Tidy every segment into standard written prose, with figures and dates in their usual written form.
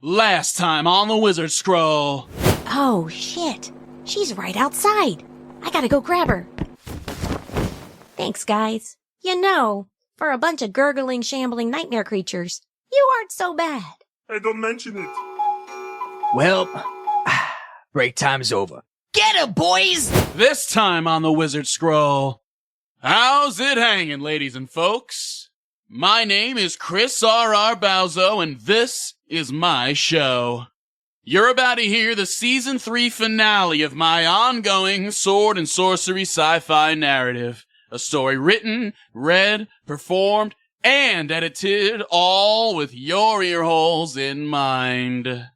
Last time on the Wizard Scroll. Oh, shit. She's right outside. I gotta go grab her. Thanks, guys. You know, for a bunch of gurgling, shambling nightmare creatures, you aren't so bad. Hey, don't mention it. Well, break time's over. Get 'em, boys! This time on the Wizard Scroll. How's it hanging, ladies and folks? My name is Chris R.R. Bauzo, and this is my show. You're about to hear the Season 3 finale of my ongoing sword and sorcery sci-fi narrative. A story written, read, performed, and edited, all with your ear holes in mind.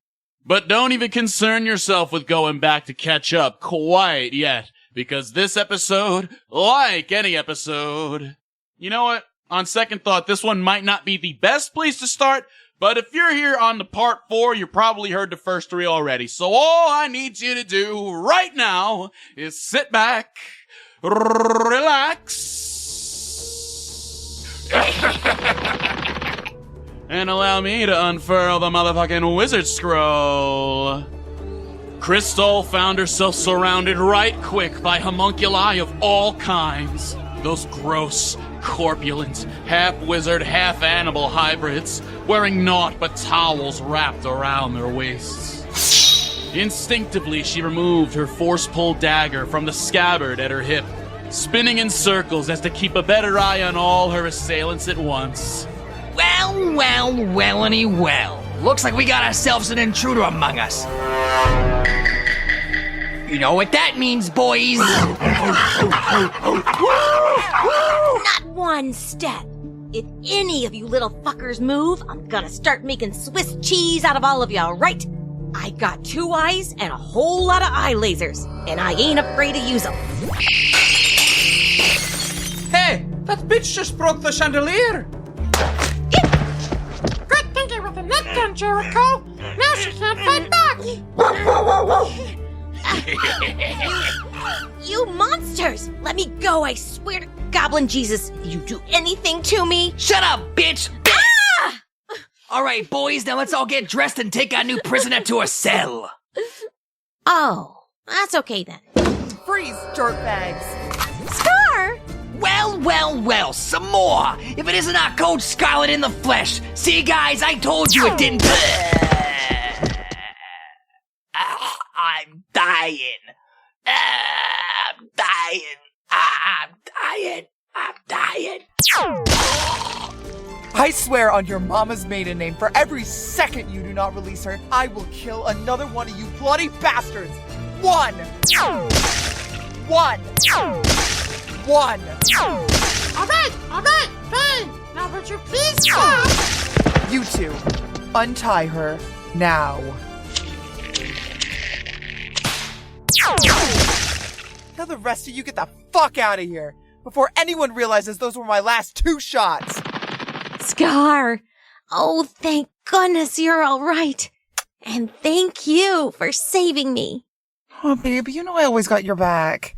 But don't even concern yourself with going back to catch up quite yet, because this episode, like any episode... You know what? On second thought, this one might not be the best place to start, but if you're here on the part 4, you probably heard the first 3 already. So all I need you to do right now is sit back, relax, and allow me to unfurl the motherfucking Wizard Scroll. Krystall found herself surrounded right quick by homunculi of all kinds. Those gross, corpulent, half-wizard, half-animal hybrids, wearing naught but towels wrapped around their waists. Instinctively, she removed her force-pull dagger from the scabbard at her hip, spinning in circles as to keep a better eye on all her assailants at once. Well. Looks like we got ourselves an intruder among us. You know what that means, boys? Not one step. If any of you little fuckers move, I'm gonna start making Swiss cheese out of all of you, right? I got 2 eyes and a whole lot of eye lasers, and I ain't afraid to use them. Hey, that bitch just broke the chandelier. Good thinking with the net gun, Jericho. Now she can't fight back. You monsters! Let me go, I swear to Goblin Jesus, if you do anything to me... Shut up, bitch! Ah! All right, boys, now let's all get dressed and take our new prisoner to a cell. Oh, that's okay then. Freeze, dirtbags! Scar! Well, some more! If it isn't our Coach Scarlet in the flesh! See, guys, I told you it didn't... I'm dying. I swear on your mama's maiden name, for every second you do not release her, I will kill another one of you bloody bastards! One! All right, fine. Now would you please stop? You two, untie her now. Now the rest of you get the fuck out of here before anyone realizes those were my last 2 shots. Scar! Oh, thank goodness you're all right. And thank you for saving me. Oh, babe, you know I always got your back.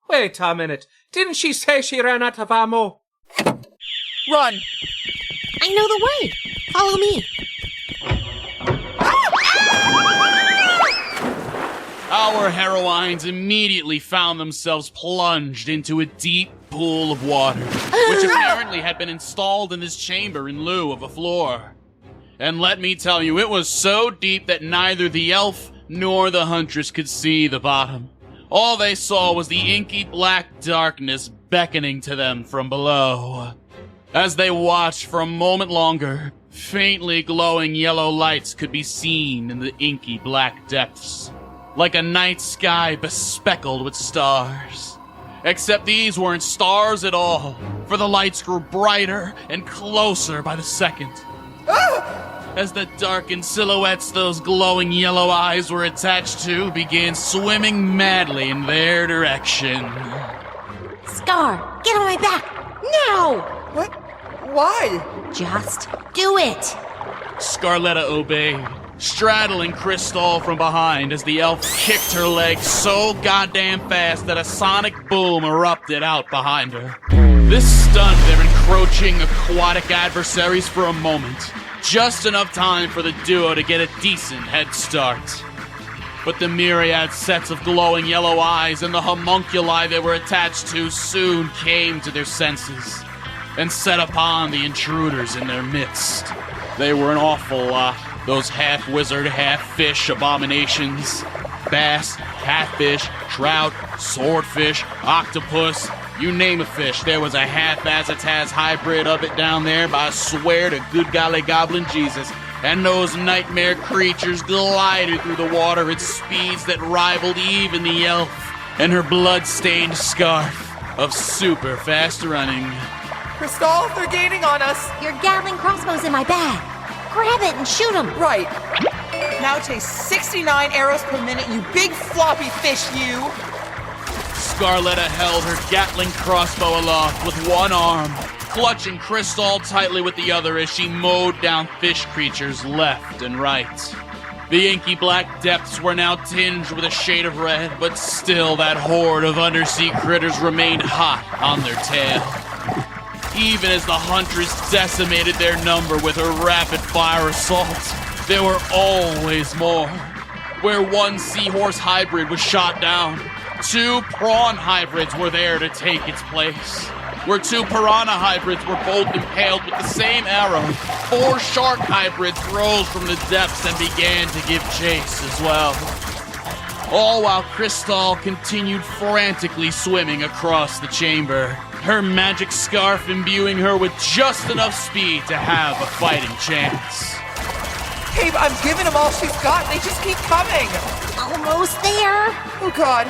Wait a minute. Didn't she say she ran out of ammo? Run! I know the way. Follow me. Our heroines immediately found themselves plunged into a deep pool of water, which apparently had been installed in this chamber in lieu of a floor. And let me tell you, it was so deep that neither the elf nor the huntress could see the bottom. All they saw was the inky black darkness beckoning to them from below. As they watched for a moment longer, faintly glowing yellow lights could be seen in the inky black depths, like a night sky bespeckled with stars. Except these weren't stars at all, for the lights grew brighter and closer by the second. As the darkened silhouettes those glowing yellow eyes were attached to began swimming madly in their direction. Scar, get on my back, now! What? Why? Just do it. Scarletta obeyed, straddling Krystall from behind as the elf kicked her leg so goddamn fast that a sonic boom erupted out behind her. This stunned their encroaching aquatic adversaries for a moment, just enough time for the duo to get a decent head start. But the myriad sets of glowing yellow eyes and the homunculi they were attached to soon came to their senses and set upon the intruders in their midst. They were an awful lot, those half-wizard, half-fish abominations. Bass, catfish, trout, swordfish, octopus, you name a fish. There was a half-Azataz hybrid of it down there, but I swear to good golly goblin Jesus. And those nightmare creatures glided through the water at speeds that rivaled even the elf and her blood-stained scarf of super fast running. Krystall, they're gaining on us. Your Gatling crossbow's in my bag. Grab it and shoot him. Right. Now chase 69 arrows per minute, you big floppy fish, you. Scarletta held her Gatling crossbow aloft with one arm, clutching Krystall tightly with the other as she mowed down fish creatures left and right. The inky black depths were now tinged with a shade of red, but still that horde of undersea critters remained hot on their tail. Even as the huntress decimated their number with her rapid-fire assault, there were always more. Where one seahorse hybrid was shot down, 2 prawn hybrids were there to take its place. Where 2 piranha hybrids were both impaled with the same arrow, 4 shark hybrids rose from the depths and began to give chase as well. All while Krystall continued frantically swimming across the chamber, her magic scarf imbuing her with just enough speed to have a fighting chance. Hey, I'm giving them all she's got. They just keep coming. Almost there. Oh, God.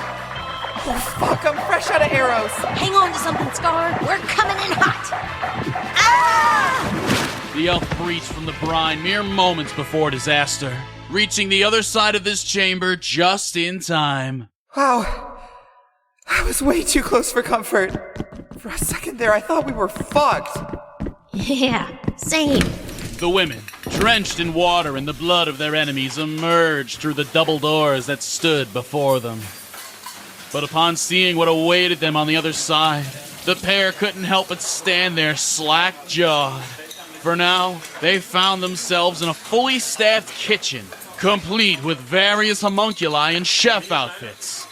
Oh, fuck, I'm fresh out of arrows. Hang on to something, Scar. We're coming in hot. Ah! The elf breached from the brine mere moments before disaster, reaching the other side of this chamber just in time. Wow. I was way too close for comfort. For a second there, I thought we were fucked. Yeah, same. The women, drenched in water and the blood of their enemies, emerged through the double doors that stood before them. But upon seeing what awaited them on the other side, the pair couldn't help but stand there slack-jawed. For now, they found themselves in a fully staffed kitchen, complete with various homunculi and chef outfits.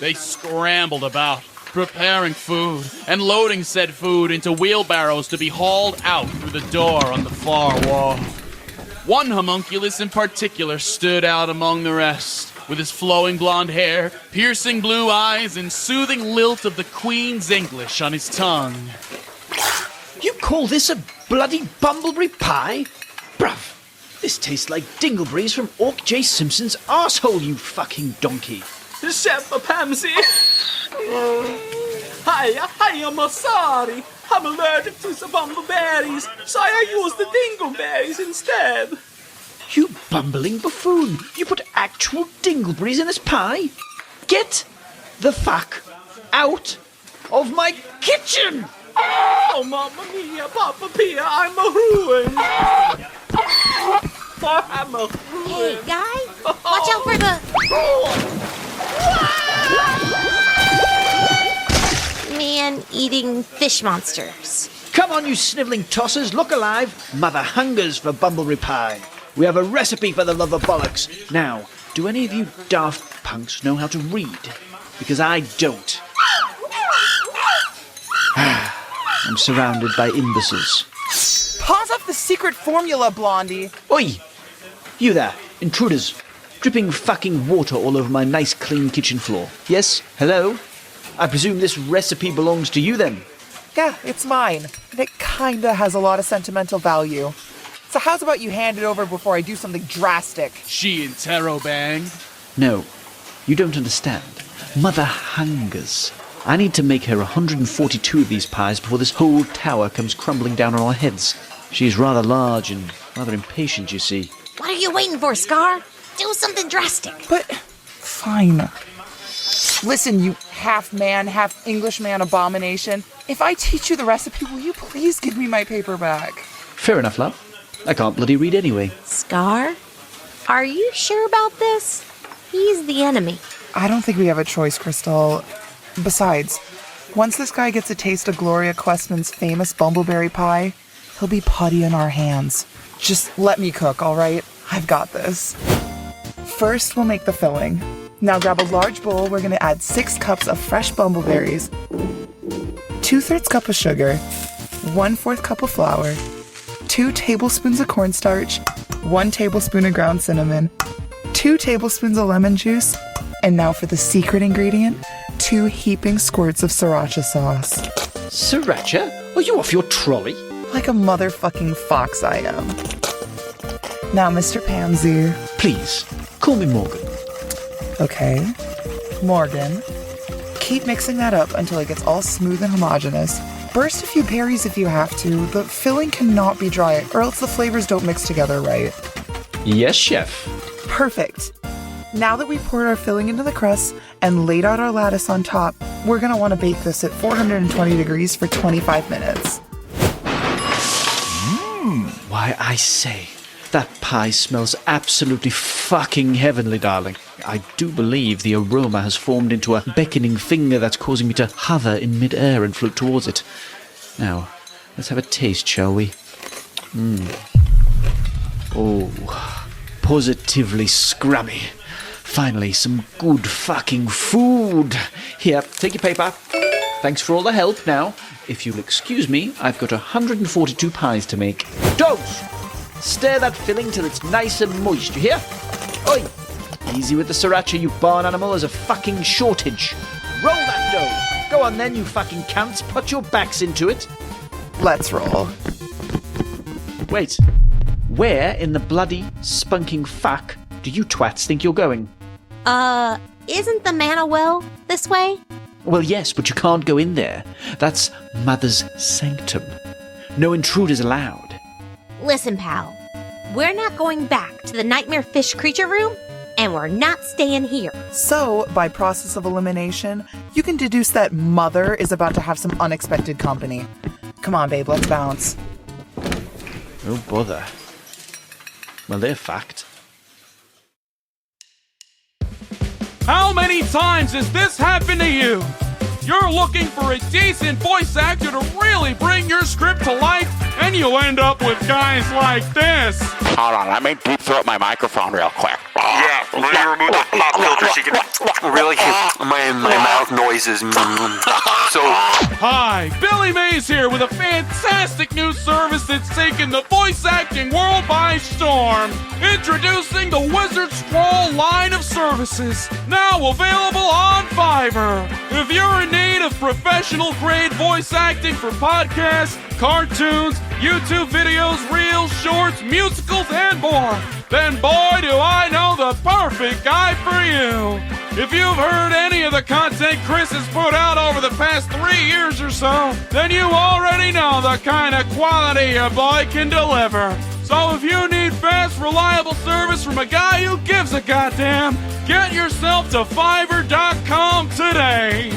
They scrambled about, preparing food and loading said food into wheelbarrows to be hauled out through the door on the far wall. One homunculus in particular stood out among the rest, with his flowing blonde hair, piercing blue eyes, and soothing lilt of the Queen's English on his tongue. You call this a bloody bumbleberry pie? Bruv, this tastes like dingleberries from Orc J. Simpson's arsehole, you fucking donkey. Chef Pansy. Hiya, I'm sorry. I'm allergic to the bumbleberries, so I use the dingleberries instead. You bumbling buffoon! You put actual dingleberries in this pie? Get the fuck out of my kitchen! Oh, Mamma Mia, Papa Pia, I'm a ruin. I'm a ruin. Hey, guy, watch out for the man-eating fish monsters. Come on, you snivelling tossers, look alive! Mother hungers for bumbleberry pie. We have a recipe for the love of bollocks. Now, do any of you daft punks know how to read? Because I don't. I'm surrounded by imbeciles. Pause up the secret formula, Blondie. Oi! You there, intruders. Dripping fucking water all over my nice clean kitchen floor. Yes? Hello? I presume this recipe belongs to you then? Yeah, it's mine. And it kinda has a lot of sentimental value. So how's about you hand it over before I do something drastic? She interrobang. No, you don't understand. Mother hungers. I need to make her 142 of these pies before this whole tower comes crumbling down on our heads. She's rather large and rather impatient, you see. What are you waiting for, Scar? Do something drastic. But, fine. Listen, you half-man, half-Englishman abomination. If I teach you the recipe, will you please give me my paper back? Fair enough, love. I can't bloody read anyway. Scar? Are you sure about this? He's the enemy. I don't think we have a choice, Krystall. Besides, once this guy gets a taste of Gloria Questman's famous bumbleberry pie, he'll be putty in our hands. Just let me cook, alright? I've got this. First, we'll make the filling. Now grab a large bowl. We're gonna add 6 cups of fresh bumbleberries, 2/3 cup of sugar, 1/4 cup of flour, 2 tablespoons of cornstarch, 1 tablespoon of ground cinnamon, 2 tablespoons of lemon juice, and now for the secret ingredient, 2 heaping squirts of sriracha sauce. Sriracha? Are you off your trolley? Like a motherfucking fox I am. Now, Mr. Pansy. Please, call me Morgan. Okay. Morgan. Keep mixing that up until it gets all smooth and homogeneous. Burst a few berries if you have to. The filling cannot be dry, or else the flavors don't mix together right. Yes, chef. Perfect. Now that we've poured our filling into the crust and laid out our lattice on top, we're going to want to bake this at 420 degrees for 25 minutes. Why, I say, that pie smells absolutely fucking heavenly, darling. I do believe the aroma has formed into a beckoning finger that's causing me to hover in mid-air and float towards it. Now, let's have a taste, shall we? Oh, positively scrummy. Finally, some good fucking food. Here, take your paper. Thanks for all the help. Now, if you'll excuse me, I've got 142 pies to make. Don't! Stir that filling till it's nice and moist, you hear? Oi! Easy with the sriracha, you barn animal, there's a fucking shortage. Roll that dough! Go on then, you fucking cunts, put your backs into it. Let's roll. Wait, where in the bloody spunking fuck do you twats think you're going? Isn't the manna well this way? Well, yes, but you can't go in there. That's Mother's sanctum. No intruders allowed. Listen, pal. We're not going back to the nightmare fish creature room, and we're not staying here. So, by process of elimination, you can deduce that Mother is about to have some unexpected company. Come on, babe, let's bounce. Oh, bother. Well, they're fact. How many times has this happened to you? You're looking for a decent voice actor to really bring your script to life, and you end up with guys like this. Hold on, let me deep throat my microphone real quick. Yeah, let me remove that pop filter so you can really my mouth noises. So Hi, Billy Mays here with a fantastic new service that's taken the voice acting world by storm. Introducing the Wizard Scroll line of services, now available on Fiverr. If you're in need of professional grade voice acting for podcasts, cartoons, YouTube videos, reels, shorts, musicals, and more, then boy do I know the perfect guy for you. If you've heard any of the content Chris has put out over the past 3 years or so, then you already know the kind of quality your boy can deliver. So if you need fast, reliable service from a guy who gives a goddamn, get yourself to Fiverr.com today.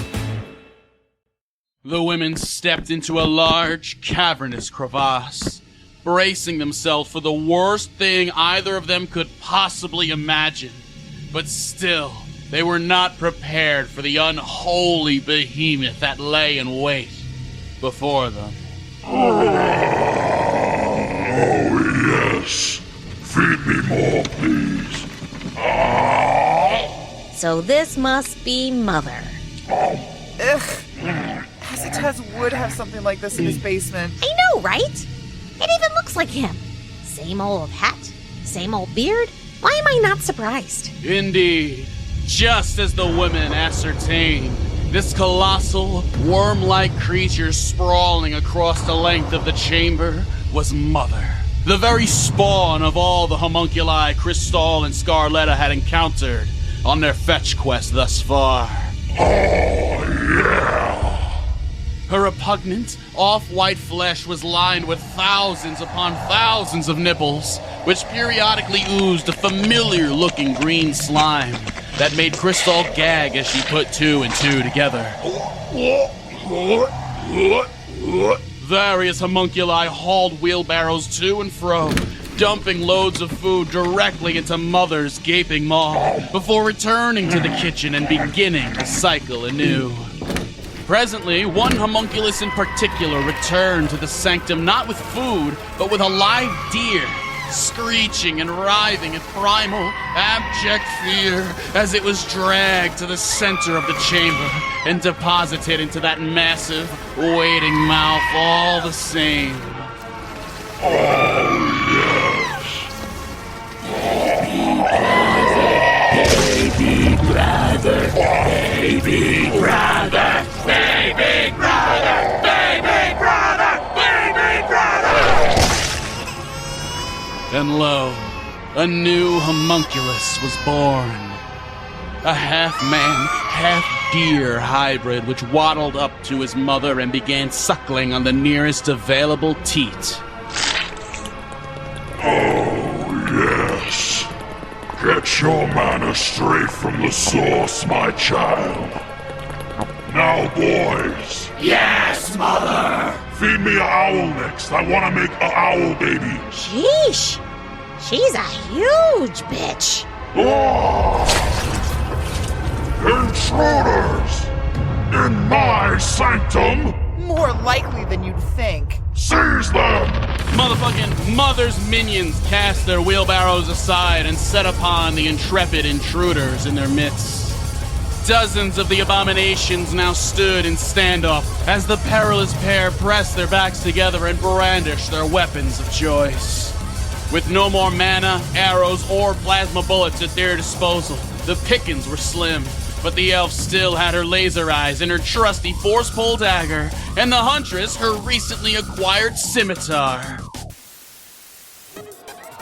The women stepped into a large, cavernous crevasse, bracing themselves for the worst thing either of them could possibly imagine. But still, they were not prepared for the unholy behemoth that lay in wait before them. Oh yes. Feed me more, please. So this must be Mother. Ugh. Taz would have something like this in his basement. I know, right? It even looks like him. Same old hat, same old beard. Why am I not surprised? Indeed, just as the women ascertained, this colossal, worm-like creature sprawling across the length of the chamber was Mother, the very spawn of all the homunculi Krystall and Scarletta had encountered on their fetch quest thus far. Her repugnant, off-white flesh was lined with thousands upon thousands of nipples, which periodically oozed a familiar-looking green slime that made Krystall gag as she put 2 and 2 together. Various homunculi hauled wheelbarrows to and fro, dumping loads of food directly into Mother's gaping maw before returning to the kitchen and beginning the cycle anew. Presently, one homunculus in particular returned to the sanctum not with food, but with a live deer, screeching and writhing in primal, abject fear as it was dragged to the center of the chamber and deposited into that massive, waiting mouth all the same. Baby brother, baby brother, baby brother, baby brother, baby brother. And lo, a new homunculus was born. A half-man, half-deer hybrid which waddled up to his mother and began suckling on the nearest available teat. Yes. Get your manna straight from the source, my child. Now, boys. Yes, mother. Feed me an owl next. I want to make an owl baby. Sheesh. She's a huge bitch. Oh! Intruders! In my sanctum! More likely than you'd think. Seize them! Motherfucking Mother's minions cast their wheelbarrows aside and set upon the intrepid intruders in their midst. Dozens of the abominations now stood in standoff as the perilous pair pressed their backs together and brandished their weapons of choice. With no more mana, arrows, or plasma bullets at their disposal, the pickings were slim. But the elf still had her laser eyes and her trusty force pole dagger, and the huntress her recently acquired scimitar.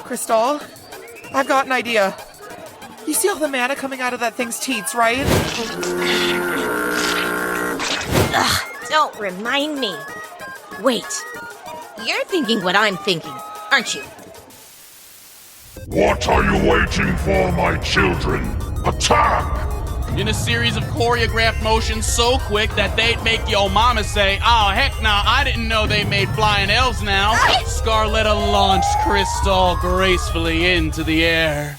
Krystall, I've got an idea. You see all the mana coming out of that thing's teats, right? Ugh, don't remind me. Wait, you're thinking what I'm thinking, aren't you? What are you waiting for, my children? Attack! In a series of choreographed motions so quick that they'd make your mama say, "Oh, heck no, I didn't know they made flying elves now." Scarletta launched Krystall gracefully into the air.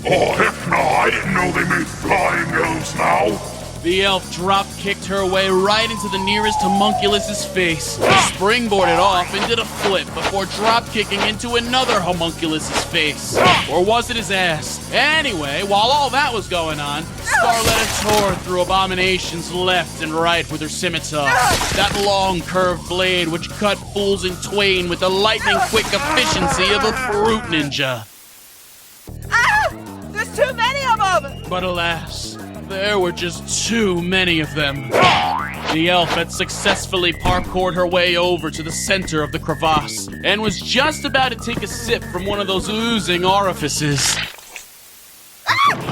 Oh, heck no, I didn't know they made flying elves now. The elf drop-kicked her way right into the nearest homunculus's face, springboarded off and did a flip before drop-kicking into another homunculus's face. Or was it his ass? Anyway, while all that was going on, Scarletta tore through abominations left and right with her scimitar. That long curved blade which cut fools in twain with the lightning-quick efficiency of a fruit ninja. Ah! There's too many of them! But alas, there were just too many of them. The elf had successfully parkoured her way over to the center of the crevasse and was just about to take a sip from one of those oozing orifices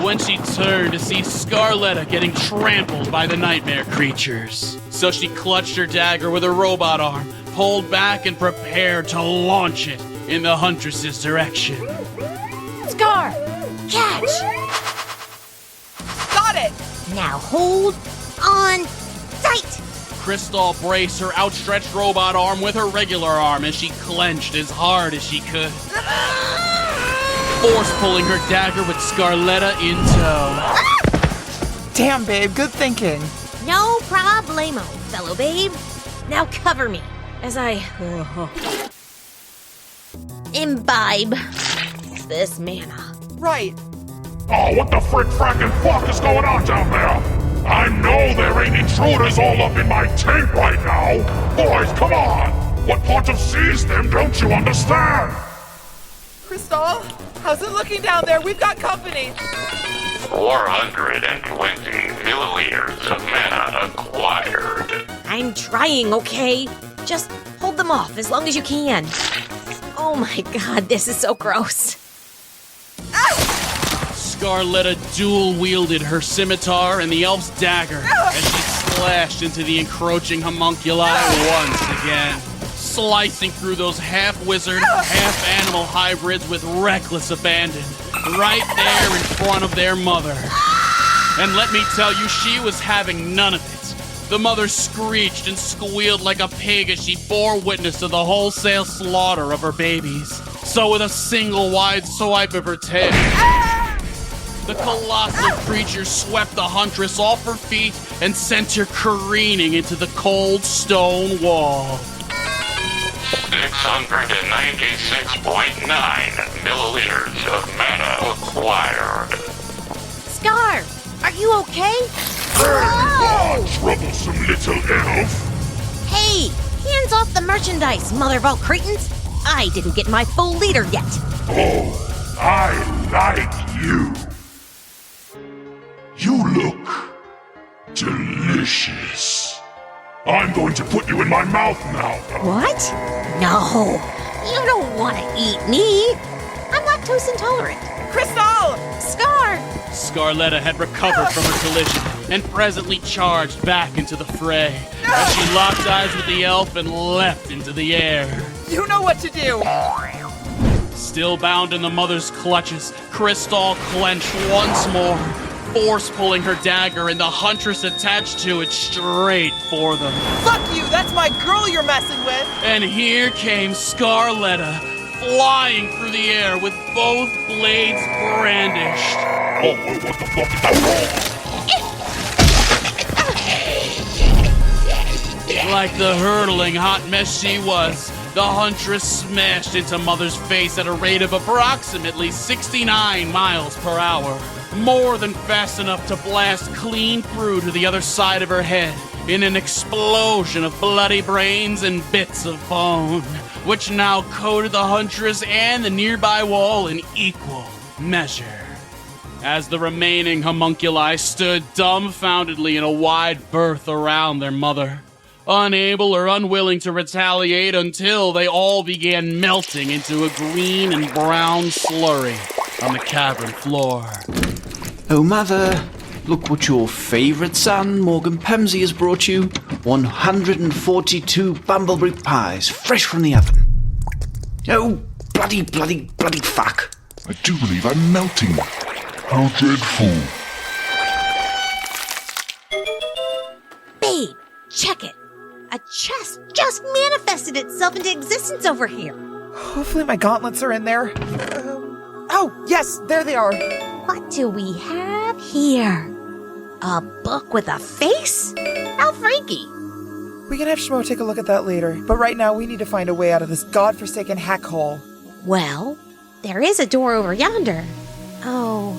when she turned to see Scarletta getting trampled by the nightmare creatures. So she clutched her dagger with her robot arm, pulled back and prepared to launch it in the huntress's direction. Scar, catch! Got it! Now hold on tight! Krystall braced her outstretched robot arm with her regular arm as she clenched as hard as she could, force pulling her dagger with Scarletta in tow. Damn, babe, good thinking. No problemo, fellow babe. Now cover me as I imbibe this mana. Right. Oh, what the frick frackin' fuck is going on down there? I know there ain't intruders all up in my tank right now. Boys, come on! What part of seize them don't you understand? Krystall, how's it looking down there? We've got company. 420 milliliters of mana acquired. I'm trying, okay? Just hold them off as long as you can. Oh my god, this is so gross. Scarletta dual-wielded her scimitar and the elf's dagger as she slashed into the encroaching homunculi once again, slicing through those half-wizard, half-animal hybrids with reckless abandon, right there in front of their mother. And let me tell you, she was having none of it. The mother screeched and squealed like a pig as she bore witness to the wholesale slaughter of her babies. So with a single wide swipe of her tail, the colossal creature swept the huntress off her feet and sent her careening into the cold stone wall. 696.9 milliliters of mana acquired. Scar, are you okay? Oh! Troublesome little elf. Hey, hands off the merchandise, mother of all cretins. I didn't get my full liter yet. Oh, I like you. You look delicious. I'm going to put you in my mouth now. What? No, you don't want to eat me. I'm lactose intolerant. Krystall! Scar! Scarletta had recovered from her collision and presently charged back into the fray as she locked eyes with the elf and leapt into the air. You know what to do! Still bound in the mother's clutches, Krystall clenched once more, force pulling her dagger and the huntress attached to it straight for them. Fuck you! That's my girl you're messing with! And here came Scarletta, flying through the air with both blades brandished. Oh, what the fuck is that? Like the hurtling hot mess she was, the huntress smashed into Mother's face at a rate of approximately 69 miles per hour. More than fast enough to blast clean through to the other side of her head in an explosion of bloody brains and bits of bone, which now coated the huntress and the nearby wall in equal measure. As the remaining homunculi stood dumbfoundedly in a wide berth around their mother, unable or unwilling to retaliate until they all began melting into a green and brown slurry on the cavern floor. Oh, Mother, look what your favourite son, Morgan Pemsey, has brought you. 142 bumbleberry pies, fresh from the oven. Oh, bloody fuck. I do believe I'm melting. How dreadful. Babe, check it. A chest just manifested itself into existence over here. Hopefully my gauntlets are in there. Oh, yes, there they are. What do we have here? A book with a face? How freaky. We can have Schmo take a look at that later, but right now we need to find a way out of this godforsaken hack hole. Well, there is a door over yonder. Oh,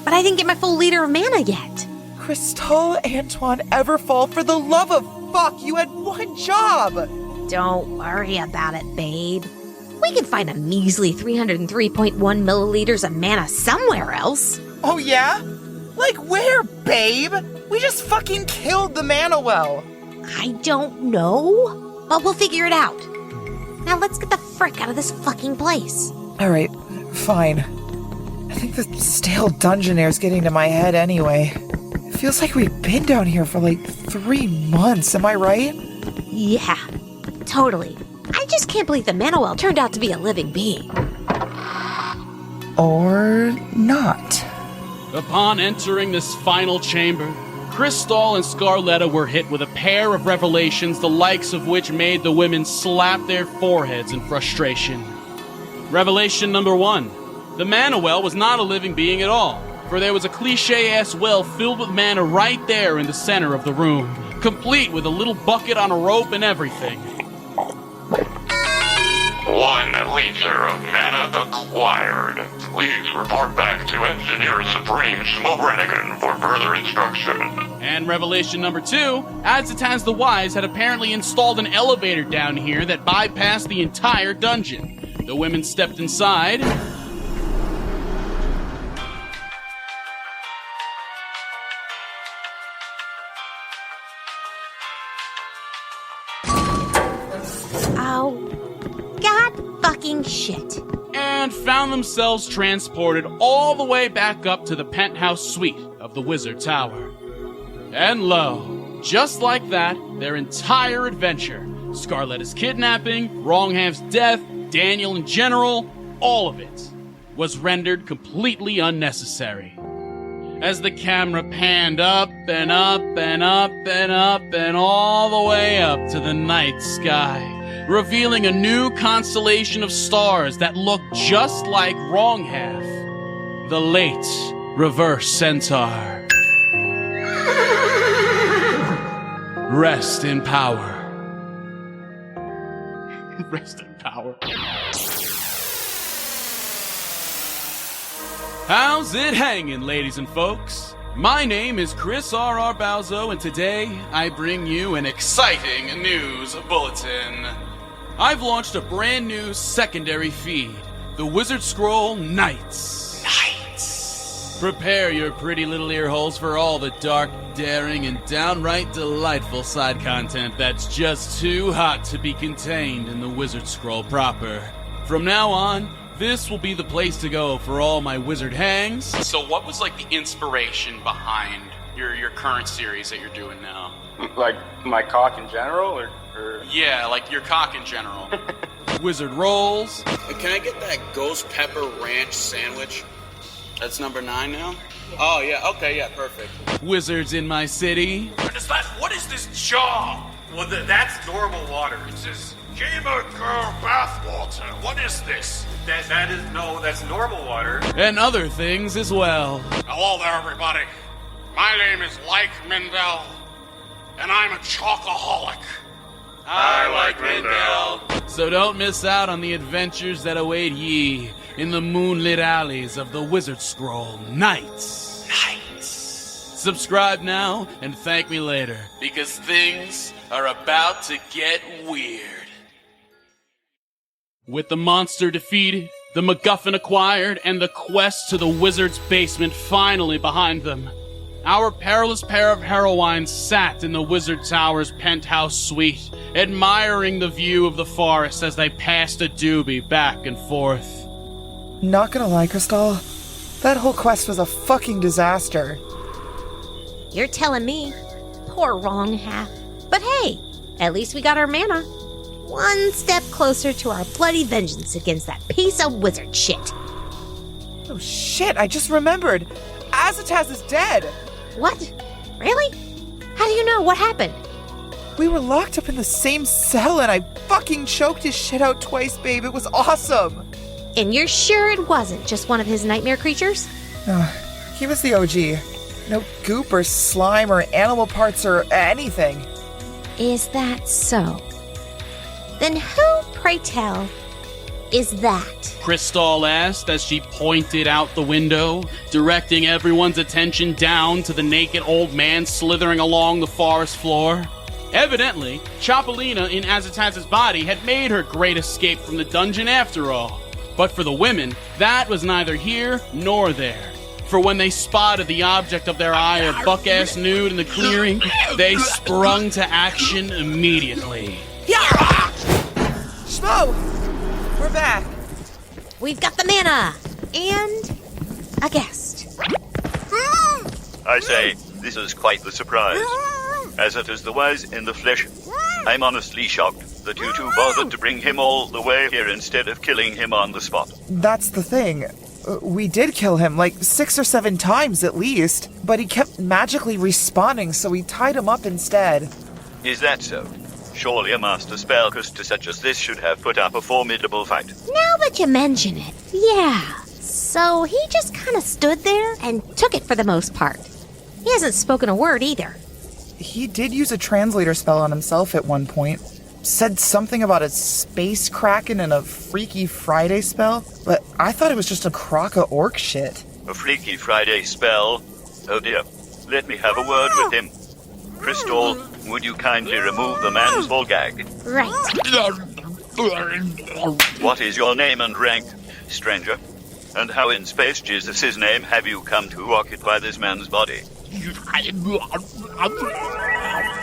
but I didn't get my full liter of mana yet. Krystall, Antoine, Everfall, for the love of fuck, you had one job! Don't worry about it, babe. We can find a measly 303.1 milliliters of mana somewhere else. Oh yeah? Like where, babe? We just fucking killed the mana well. I don't know, but we'll figure it out. Now let's get the frick out of this fucking place. Alright, fine. I think the stale dungeon air's getting to my head anyway. It feels like we've been down here for like 3 months, am I right? Yeah, totally. I just can't believe the Manuel turned out to be a living being. Or not. Upon entering this final chamber, Krystall and Scarletta were hit with a pair of revelations the likes of which made the women slap their foreheads in frustration. Revelation number 1. The mana well was not a living being at all, for there was a cliche-ass well filled with mana right there in the center of the room, complete with a little bucket on a rope and everything. 1 liter of mana acquired. Please report back to Engineer Supreme Smorenigan for further instruction. And revelation number 2, Adzataz the Wise had apparently installed an elevator down here that bypassed the entire dungeon. The women stepped inside. Oh, God fucking shit. And found themselves transported all the way back up to the penthouse suite of the Wizard Tower. And lo, just like that, their entire adventure, Scarletta's kidnapping, Wrongham's death, Daniel in general, all of it, was rendered completely unnecessary. As the camera panned up and up and up and up and all the way up to the night sky, revealing a new constellation of stars that looked just like Wronghalf, the late Reverse Centaur. Rest in power. Rest in power. How's it hanging, ladies and folks? My name is Chris R.R. Balzo, and today I bring you an exciting news bulletin. I've launched a brand new secondary feed, the Wizard Scroll Nights. Prepare your pretty little ear holes for all the dark, daring, and downright delightful side content that's just too hot to be contained in the Wizard Scroll proper. From now on, this will be the place to go for all my wizard hangs. So what was like the inspiration behind your current series that you're doing now? Like my cock in general, or? Yeah, like your cock in general. Wizard rolls. Can I get that ghost pepper ranch sandwich? That's number 9 now? Oh, yeah, okay, yeah, perfect. Wizards in my city. What is this jar? Well, that's normal water. It says, Gamer girl bathwater. What is this? that's normal water. And other things as well. Hello there, everybody. My name is Like Mendel, and I'm a chocoholic. I like Mendel. So don't miss out on the adventures that await ye in the moonlit alleys of the Wizard Scroll Nights. Subscribe now and thank me later, because things are about to get weird. With the monster defeated, the MacGuffin acquired, and the quest to the wizard's basement finally behind them, our perilous pair of heroines sat in the Wizard Tower's penthouse suite, admiring the view of the forest as they passed a doobie back and forth. Not gonna lie, Krystall, that whole quest was a fucking disaster. You're telling me. Poor wrong half. But hey, at least we got our mana. One step closer to our bloody vengeance against that piece of wizard shit. Oh shit, I just remembered. Azataz is dead. What? Really? How do you know? What happened? We were locked up in the same cell and I fucking choked his shit out twice, babe. It was awesome. And you're sure it wasn't just one of his nightmare creatures? He was the OG. No goop or slime or animal parts or anything. Is that so? Then who, pray tell, is that? Krystall asked as she pointed out the window, directing everyone's attention down to the naked old man slithering along the forest floor. Evidently, Chopalina in Azataz's body had made her great escape from the dungeon after all. But for the women, that was neither here nor there. For when they spotted the object of their ire buck-ass nude in the clearing, they sprung to action immediately. Schmo! We're back. We've got the mana! And a guest. I say, this is quite the surprise. As it is the wise in the flesh, I'm honestly shocked that you two bothered to bring him all the way here instead of killing him on the spot. That's the thing. We did kill him like 6 or 7 times at least, but he kept magically respawning, so we tied him up instead. Is that so? Surely a master spellcaster such as this should have put up a formidable fight. Now that you mention it, yeah. So he just kind of stood there and took it for the most part. He hasn't spoken a word either. He did use a translator spell on himself at one point. Said something about a space kraken and a Freaky Friday spell, but I thought it was just a crock of orc shit. A Freaky Friday spell? Oh dear, let me have a word with him. Krystall, would you kindly remove the man's full gag? Right. What is your name and rank, stranger? And how in space Jesus' name have you come to occupy this man's body?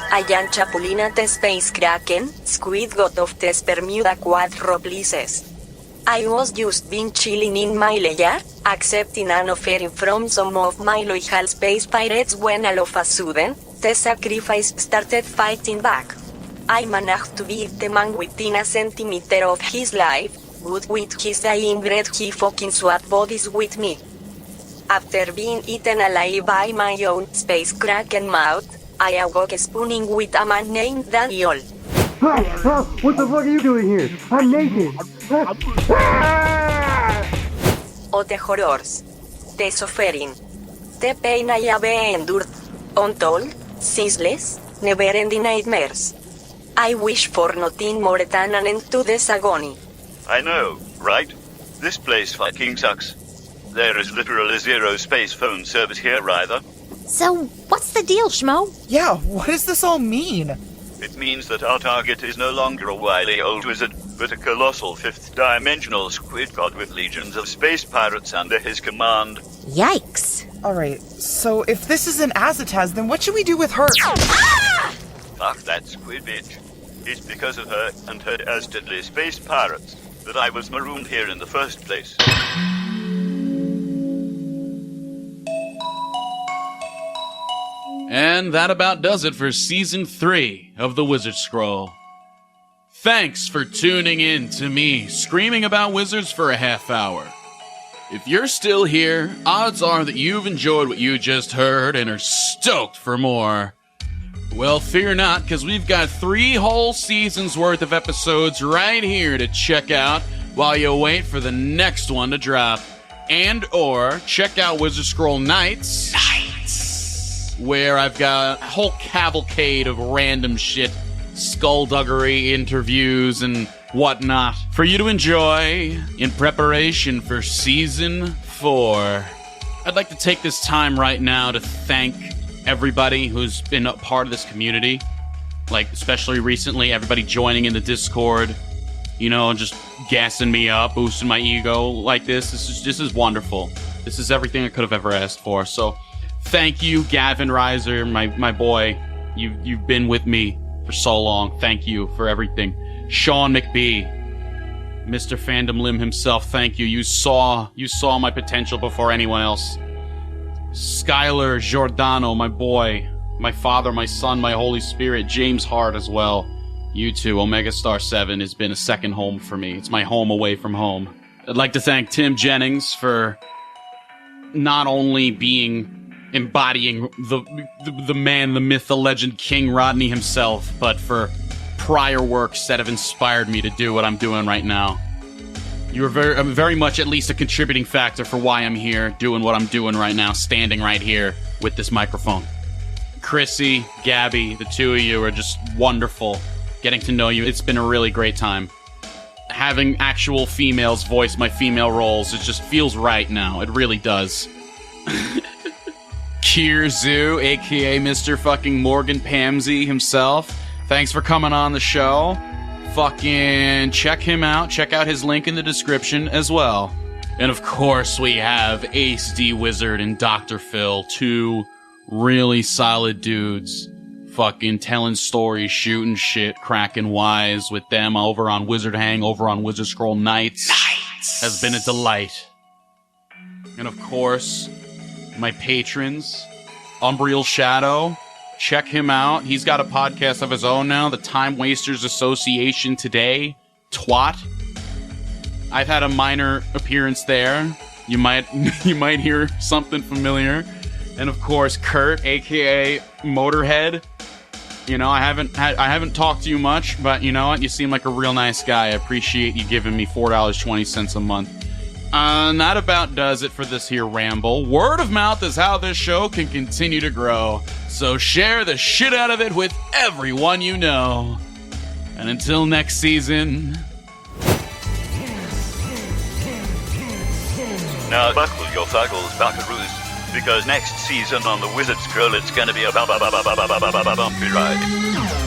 I am Chapulina the Space Kraken, Squid God of the Bermuda Quadruplices. I was just been chilling in my lair, accepting an offer from some of my loyal space pirates when all of a sudden, the sacrifice started fighting back. I managed to beat the man within a centimeter of his life, but with his dying breath he fucking swapped bodies with me. After being eaten alive by my own space kraken mouth, I awoke spooning with a man named Daniel. What the fuck are you doing here? I'm naked. Oh, the horrors. The suffering. The pain I have endured. Untold, ceaseless, never-ending nightmares. I wish for nothing more than an end to this agony. I know, right? This place fucking sucks. There is literally zero space phone service here either. So, what's the deal, Schmo? Yeah, what does this all mean? It means that our target is no longer a wily old wizard, but a colossal fifth-dimensional squid god with legions of space pirates under his command. Yikes. Alright, so if this isn't Azataz, then what should we do with her? Fuck that squid bitch. It's because of her and her dastardly space pirates that I was marooned here in the first place. And that about does it for Season 3 of The Wizard Scroll. Thanks for tuning in to me screaming about wizards for a half hour. If you're still here, odds are that you've enjoyed what you just heard and are stoked for more. Well, fear not, because we've got 3 whole seasons worth of episodes right here to check out while you wait for the next one to drop. And or check out Wizard Scroll Nights, where I've got a whole cavalcade of random shit, skullduggery, interviews, and whatnot for you to enjoy in preparation for Season 4. I'd like to take this time right now to thank everybody who's been a part of this community. Like, especially recently, everybody joining in the Discord, you know, just gassing me up, boosting my ego like this. This is wonderful. This is everything I could have ever asked for. So, thank you, Gavin Reiser, my boy. You've been with me for so long. Thank you for everything. Sean McBee, Mr. Fandom Lim himself, thank you. You saw my potential before anyone else. Skylar Giordano, my boy, my father, my son, my Holy Spirit, James Hart as well. You too, Omega Star 7 has been a second home for me. It's my home away from home. I'd like to thank Tim Jennings for not only embodying the man, the myth, the legend, King Rodney himself, but for prior works that have inspired me to do what I'm doing right now. You're very much at least a contributing factor for why I'm here, doing what I'm doing right now, standing right here with this microphone. Chrissy, Gabby, the two of you are just wonderful. Getting to know you, it's been a really great time. Having actual females voice my female roles, it just feels right now. It really does. Kirzu, aka Mr. fucking Morgan Pamsey himself. Thanks for coming on the show. Fucking check him out. Check out his link in the description as well. And of course, we have Ace D Wizard and Dr. Phil, 2 really solid dudes. Fucking telling stories, shooting shit, cracking wise with them over on Wizard Hang, over on Wizard Scroll Nights. Has been a delight. And of course, my patrons, Umbriel Shadow. Check him out. He's got a podcast of his own now, the Time Wasters Association Today. Twat. I've had a minor appearance there. You might hear something familiar. And of course, Kurt, aka Motorhead. You know, I haven't talked to you much, but you know what? You seem like a real nice guy. I appreciate you giving me $4.20 a month. That about does it for this here ramble. Word of mouth is how this show can continue to grow. So share the shit out of it with everyone you know. And until next season... Now buckle your buckles, buckaroos, because next season on the Wizard Scroll it's gonna be a bumpy ride.